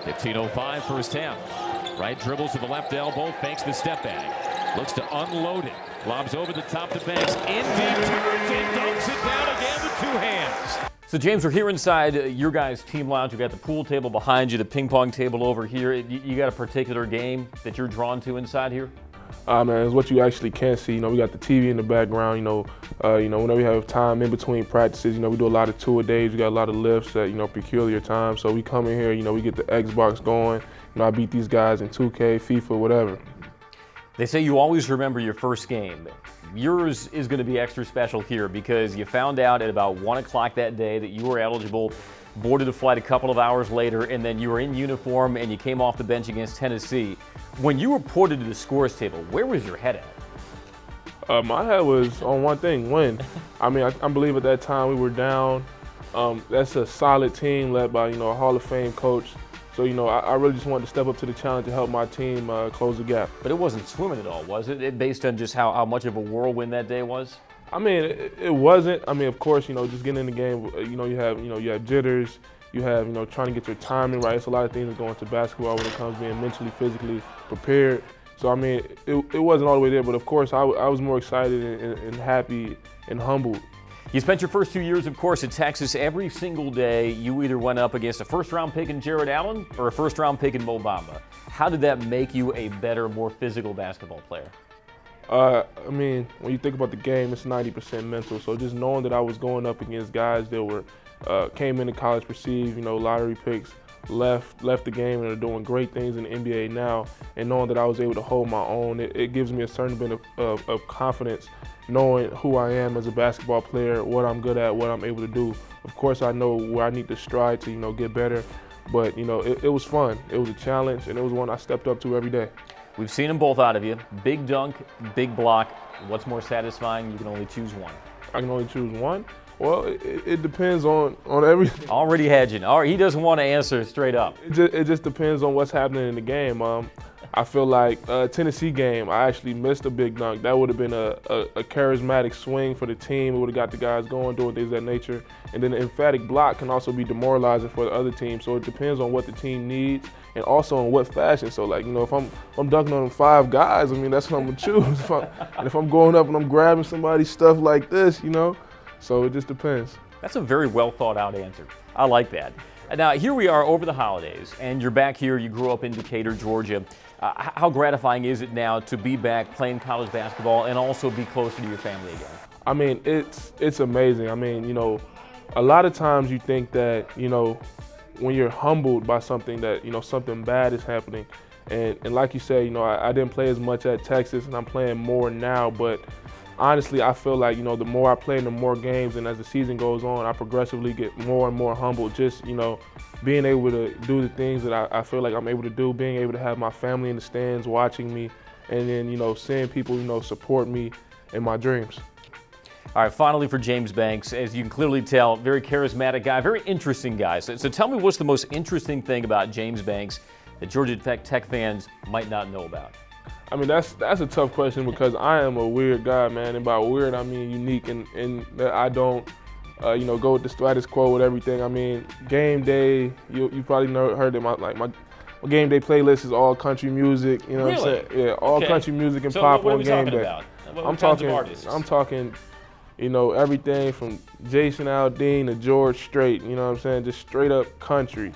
15:05 first half. Right dribbles to the left elbow, fakes the step back. Looks to unload it. Lobs over the top to Banks. In deep, turns and dunks it down again with two hands. So, James, we're here inside your guys' team lounge. We've got the pool table behind you, the ping pong table over here. You got a particular game that you're drawn to inside here? Man, it's what you actually can see. You know, we got the TV in the background. Whenever we have time in between practices, we do a lot of two-a-days. We got a lot of lifts at, peculiar times. So we come in here, we get the Xbox going. I beat these guys in 2K, FIFA, whatever. They say you always remember your first game. Yours is going to be extra special here because you found out at about 1 o'clock that day that you were eligible, boarded a flight a couple of hours later, and then you were in uniform and you came off the bench against Tennessee. When you reported to the scores table, where was your head at? My head was on one thing, win. I believe at that time we were down. That's a solid team led by, a Hall of Fame coach. So, I really just wanted to step up to the challenge to help my team close the gap. But it wasn't swimming at all, was it? Based on just how much of a whirlwind that day was? It wasn't. Of course, just getting in the game, you have jitters, you have, trying to get your timing right. It's a lot of things that go into basketball when it comes to being mentally, physically prepared. So, it wasn't all the way there, but of course, I was more excited and happy and humbled. You spent your first 2 years, of course, at Texas. Every single day, you either went up against a first-round pick in Jared Allen or a first-round pick in Mo Bamba. How did that make you a better, more physical basketball player? When you think about the game, it's 90% mental. So just knowing that I was going up against guys that were came into college perceived, lottery picks, left the game and are doing great things in the NBA now, and knowing that I was able to hold my own, it gives me a certain bit of confidence, knowing who I am as a basketball player, what I'm good at, what I'm able to do. Of course, I know where I need to strive to, get better, but, it was fun. It was a challenge, and it was one I stepped up to every day. We've seen them both out of you. Big dunk, big block. What's more satisfying? You can only choose one. I can only choose one? Well, it depends on everything. Already hedging. All right, he doesn't want to answer straight up. It just depends on what's happening in the game. I feel like Tennessee game, I actually missed a big dunk. That would have been a charismatic swing for the team. It would have got the guys going, doing things of that nature. And then the emphatic block can also be demoralizing for the other team. So it depends on what the team needs and also on what fashion. So if I'm dunking on 5 guys, that's what I'm gonna choose. If I'm going up and I'm grabbing somebody's stuff like this, So it just depends. That's a very well thought out answer. I like that. Now, here we are over the holidays, and you're back here. You grew up in Decatur, Georgia. How gratifying is it now to be back playing college basketball and also be closer to your family again? It's amazing. A lot of times you think that, when you're humbled by something that, something bad is happening. And like you said, I didn't play as much at Texas, and I'm playing more now, but honestly, I feel like, the more I play and the more games, and as the season goes on, I progressively get more and more humble. Just, being able to do the things that I feel like I'm able to do, being able to have my family in the stands watching me, and then, seeing people, support me in my dreams. All right, finally for James Banks, as you can clearly tell, very charismatic guy, very interesting guy. So tell me what's the most interesting thing about James Banks that Georgia Tech fans might not know about? That's a tough question because I am a weird guy, man. And by weird, I mean unique, and that I don't, go with the status quo with everything. Game day, you probably heard that my game day playlist is all country music. You know really? What I'm saying? Yeah, all country music and so pop what on game day. About? I'm talking, everything from Jason Aldean to George Strait. You know what I'm saying? Just straight up country.